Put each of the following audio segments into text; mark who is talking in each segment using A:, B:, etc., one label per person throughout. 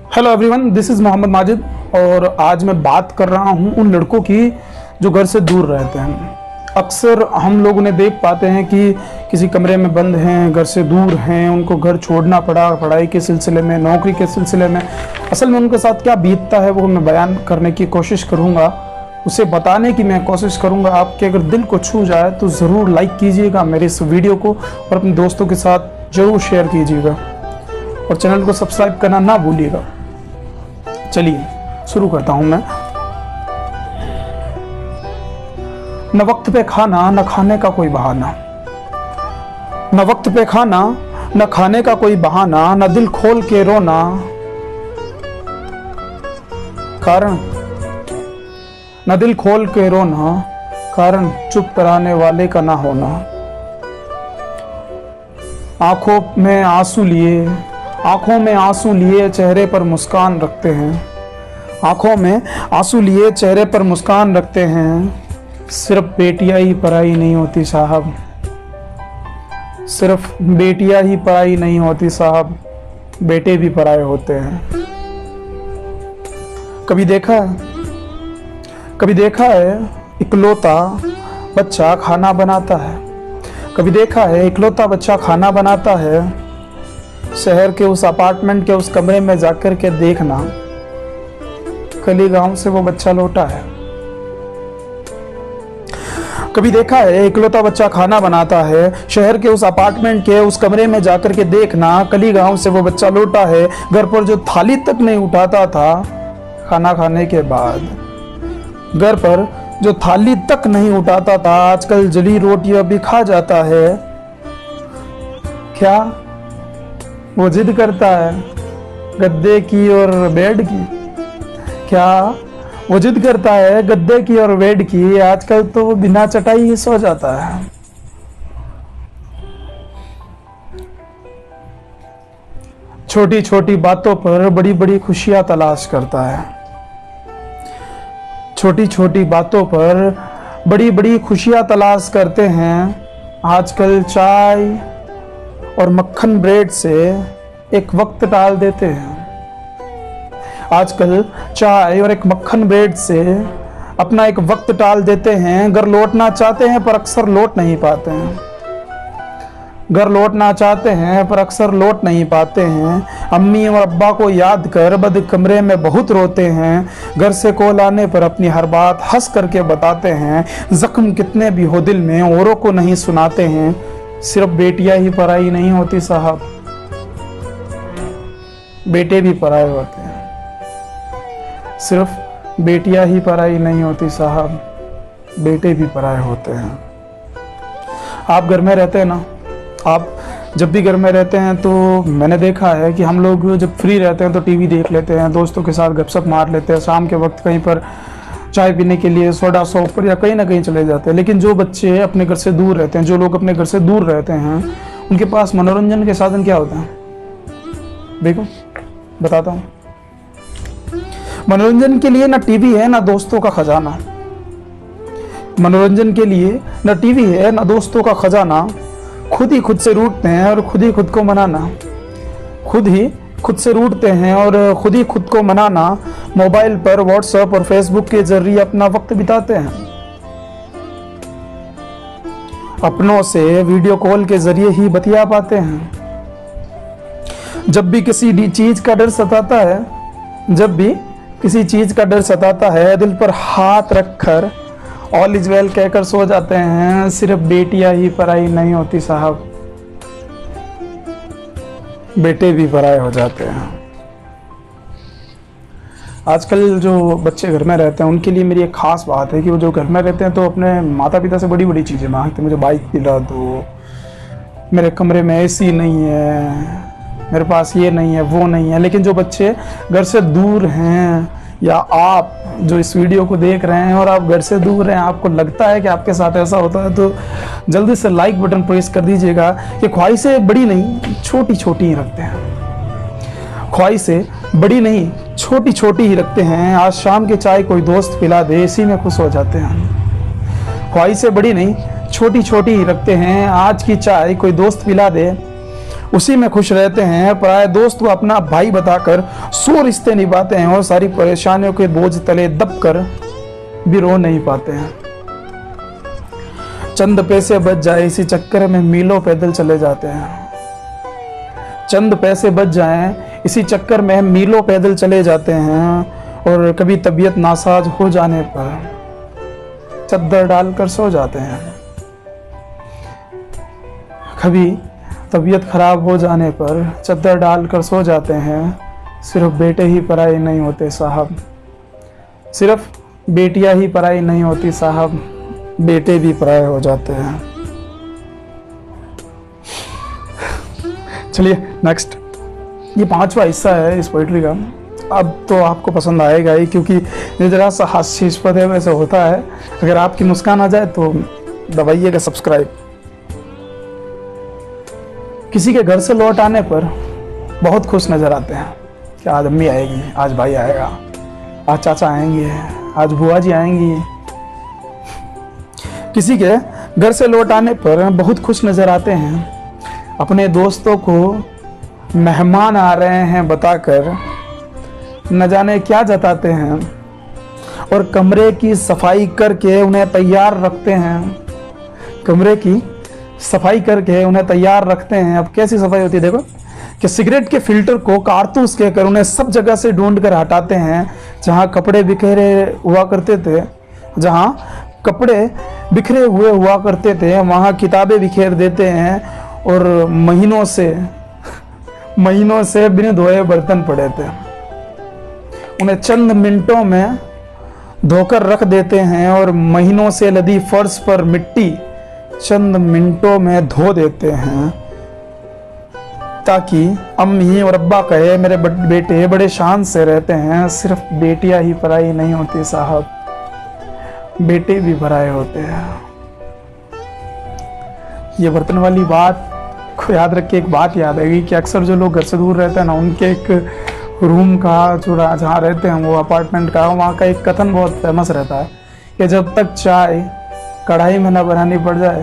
A: Hello everyone, this is Mohammad Majid और आज मैं बात कर रहा हूं उन लड़कों की जो घर से दूर रहते हैं। अक्सर हम लोग उन्हें देख पाते हैं कि किसी कमरे में बंद हैं, घर से दूर हैं, उनको घर छोड़ना पड़ा पढ़ाई के सिलसिले में, नौकरी के सिलसिले में। असल में उनके साथ क्या बीतता है वो मैं बयान करने की कोशिश करूँगा, उसे बताने की मैं कोशिश करूँगा। आपके अगर दिल को छू जाए तो ज़रूर लाइक कीजिएगा मेरे इस वीडियो को और अपने दोस्तों के साथ ज़रूर शेयर कीजिएगा और चैनल को सब्सक्राइब करना ना भूलिएगा। चलिए शुरू करता हूं मैं। न वक्त पे खाना न खाने का कोई बहाना, न वक्त पे खाना न खाने का कोई बहाना, न दिल खोल के रोना कारण, न दिल खोल के रोना कारण चुप कराने वाले का ना होना। आंखों में आंसू लिए चेहरे पर मुस्कान रखते हैं, आंखों में आंसू लिए चेहरे पर मुस्कान रखते हैं। सिर्फ बेटियां ही पराई नहीं होती साहब, सिर्फ बेटियां ही पराई नहीं होती साहब, बेटे भी पराए होते हैं। कभी देखा है इकलौता बच्चा खाना बनाता है, कभी देखा है इकलौता बच्चा खाना बनाता है। शहर के उस अपार्टमेंट के उस कमरे में जाकर के देखना, कल ही गांव से वो बच्चा लौटा है। कभी देखा है इकलौता बच्चा खाना बनाता है, शहर के उस अपार्टमेंट के उस कमरे में जाकर के देखना, कल ही गांव से वो बच्चा लौटा है। घर पर जो थाली तक नहीं उठाता था खाना खाने के बाद, घर पर जो थाली तक नहीं उठाता था आजकल जली रोटियां भी खा जाता है। क्या वो जिद करता है गद्दे की और बेड की? क्या वो जिद करता है गद्दे की और बेड की? आजकल तो वो बिना चटाई ही सो जाता है। छोटी छोटी बातों पर बड़ी बड़ी खुशियां तलाश करता है, छोटी छोटी बातों पर बड़ी बड़ी खुशियां तलाश करते हैं। आजकल चाय और मक्खन ब्रेड से एक वक्त टाल देते हैं, आजकल चाय और एक मक्खन ब्रेड से अपना एक वक्त टाल देते हैं। घर लौटना चाहते हैं पर अक्सर लौट नहीं पाते हैं, घर लौटना चाहते हैं पर अक्सर लौट नहीं पाते हैं। अम्मी और अब्बा को याद कर बद कमरे में बहुत रोते हैं, घर से कॉल आने पर अपनी हर बात हंस करके बताते हैं। जख्म कितने भी हो दिल में औरों को नहीं सुनाते हैं। सिर्फ बेटियां ही पराई नहीं होती साहब, बेटे भी पराए होते हैं। सिर्फ बेटियां ही पराई नहीं होती साहब, बेटे भी पराए होते हैं। आप घर में रहते हैं ना, आप जब भी घर में रहते हैं तो मैंने देखा है कि हम लोग जब फ्री रहते हैं तो टीवी देख लेते हैं, दोस्तों के साथ गपशप मार लेते हैं, शाम के वक्त कहीं पर चाय पीने के लिए सोडा शॉप पर या कहीं ना कहीं चले जाते हैं। लेकिन जो बच्चे अपने घर से दूर रहते हैं, जो लोग अपने घर से दूर रहते हैं, उनके पास मनोरंजन के साधन क्या होते हैं? देखो बताता हूँ। मनोरंजन के लिए ना टीवी है ना दोस्तों का खजाना, मनोरंजन के लिए ना टीवी है ना दोस्तों का खजाना। खुद ही खुद से रूठते हैं और खुद ही खुद को मनाना, खुद ही खुद से रूठते हैं और खुद ही खुद को मनाना। मोबाइल पर व्हाट्सएप और फेसबुक के जरिए अपना वक्त बिताते हैं, अपनों से वीडियो कॉल के जरिए ही बतिया पाते हैं। जब भी किसी चीज का डर सताता है, जब भी किसी चीज का डर सताता है, दिल पर हाथ रखकर ऑल इज वेल कहकर सो जाते हैं। सिर्फ बेटियां ही पराई नहीं होती साहब, बेटे भी पराए हो जाते हैं। आजकल जो बच्चे घर में रहते हैं उनके लिए मेरी एक खास बात है कि वो जो घर में रहते हैं तो अपने माता पिता से बड़ी बड़ी चीज़ें मांगते हैं। मुझे बाइक दिला दो, मेरे कमरे में एसी नहीं है, मेरे पास ये नहीं है वो नहीं है। लेकिन जो बच्चे घर से दूर हैं, या आप जो इस वीडियो को देख रहे हैं और आप घर से दूर हैं, आपको लगता है कि आपके साथ ऐसा होता है तो जल्दी से लाइक बटन प्रेस कर दीजिएगा। कि ख्वाहिशें बड़ी नहीं छोटी छोटी ही रखते हैं, ख्वाहिशें बड़ी नहीं छोटी छोटी ही रखते हैं। आज शाम की चाय कोई दोस्त पिला दे, इसी में खुश हो जाते हैं। ख्वाहिशें बड़ी नहीं छोटी छोटी ही रखते हैं। आज की चाय कोई दोस्त पिला दे, उसी में खुश रहते हैं। पराये दोस्त को अपना भाई बताकर 100 रिश्ते निभाते हैं और सारी परेशानियों के बोझ तले दबकर भी रो नहीं पाते हैं। चंद पैसे बच जाए इसी चक्कर में मीलों पैदल चले जाते हैं। चंद पैसे बच जाएं इसी चक्कर में मीलों पैदल चले जाते हैं और कभी तबीयत नासाज हो जाने पर चद्दर डालकर सो जाते हैं। कभी तबीयत खराब हो जाने पर चद्दर डालकर सो जाते हैं। सिर्फ बेटे ही पराई नहीं होते साहब, सिर्फ बेटियां ही पराई नहीं होती साहब, बेटे भी पराए हो जाते हैं। चलिए नेक्स्ट, ये 5वां हिस्सा है इस पोइट्री का। अब तो आपको पसंद आएगा ही, क्योंकि ये जरा सा हास्यास्पद है, वैसे होता है। अगर आपकी मुस्कान आ जाए तो दबाइएगा सब्सक्राइब। किसी के घर से लौट आने पर बहुत खुश नजर आते हैं कि आज अम्मी आएगी, आज भाई आएगा, आज चाचा आएंगे, आज बुआ जी आएंगी। किसी के घर से लौट आने पर बहुत खुश नजर आते हैं। अपने दोस्तों को मेहमान आ रहे हैं बताकर न जाने क्या जताते हैं और कमरे की सफाई करके उन्हें तैयार रखते हैं। कमरे की सफाई करके उन्हें तैयार रखते हैं। अब कैसी सफाई होती है देखो, कि सिगरेट के फिल्टर को कारतूस कहकर उन्हें सब जगह से ढूंढ कर हटाते हैं। जहां कपड़े बिखरे हुआ करते थे, जहां कपड़े बिखरे हुए हुआ करते थे वहां किताबें बिखेर देते हैं और महीनों से बिन धोए बर्तन पड़े थे उन्हें चंद मिनटों में धोकर रख देते हैं और महीनों से लदी फर्श पर मिट्टी चंद मिनटों में धो देते हैं, ताकि अम्मी और अब्बा कहे मेरे बेटे बड़े शान से रहते हैं। सिर्फ बेटियां ही पराई नहीं होती साहब, बेटे भी पराए होते हैं। ये बर्तन वाली बात को याद रख के एक बात याद आएगी कि अक्सर जो लोग घर से दूर रहते हैं ना, उनके एक रूम का जो जहाँ रहते हैं वो अपार्टमेंट का, वहाँ का एक कथन बहुत फेमस रहता है कि जब तक चाय कढ़ाई में ना बनानी पड़ जाए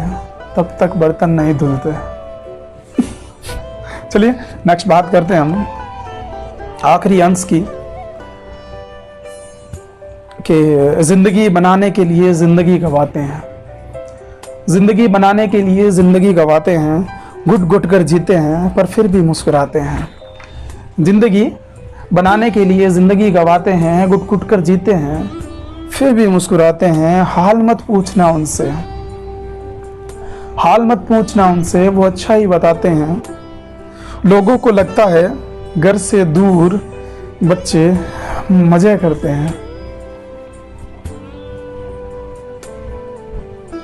A: तब तक बर्तन नहीं धुलते। चलिए नेक्स्ट बात करते हैं हम आखिरी अंश की, कि जिंदगी बनाने के लिए जिंदगी गवाते हैं। जिंदगी बनाने के लिए जिंदगी गवाते हैं, घुट घुट कर जीते हैं पर फिर भी मुस्कुराते हैं। जिंदगी बनाने के लिए जिंदगी गवाते हैं, घुट घुट कर जीते हैं फिर भी मुस्कुराते हैं। हाल मत पूछना उनसे, हाल मत पूछना उनसे, वो अच्छा ही बताते हैं। लोगों को लगता है घर से दूर बच्चे मजे करते हैं।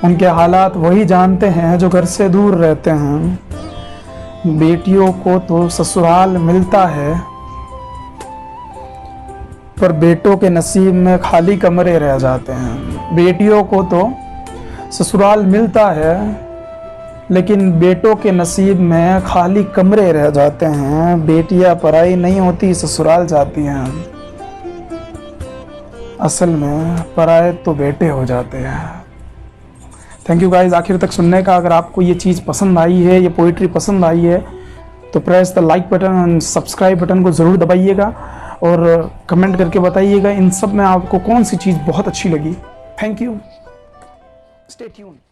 A: उनके हालात वही जानते हैं जो घर से दूर रहते हैं। बेटियों को तो ससुराल मिलता है पर बेटों के नसीब में खाली कमरे रह जाते हैं। बेटियों को तो ससुराल मिलता है लेकिन बेटों के नसीब में खाली कमरे रह जाते हैं। बेटियां पराई नहीं होती, ससुराल जाती हैं। असल में पराए तो बेटे हो जाते हैं। थैंक यू गाइज आखिर तक सुनने का। अगर आपको ये चीज़ पसंद आई है, ये पोइट्री पसंद आई है, तो press the like button and subscribe button को ज़रूर दबाइएगा और कमेंट करके बताइएगा इन सब में आपको कौन सी चीज़ बहुत अच्छी लगी। Thank you, stay tuned.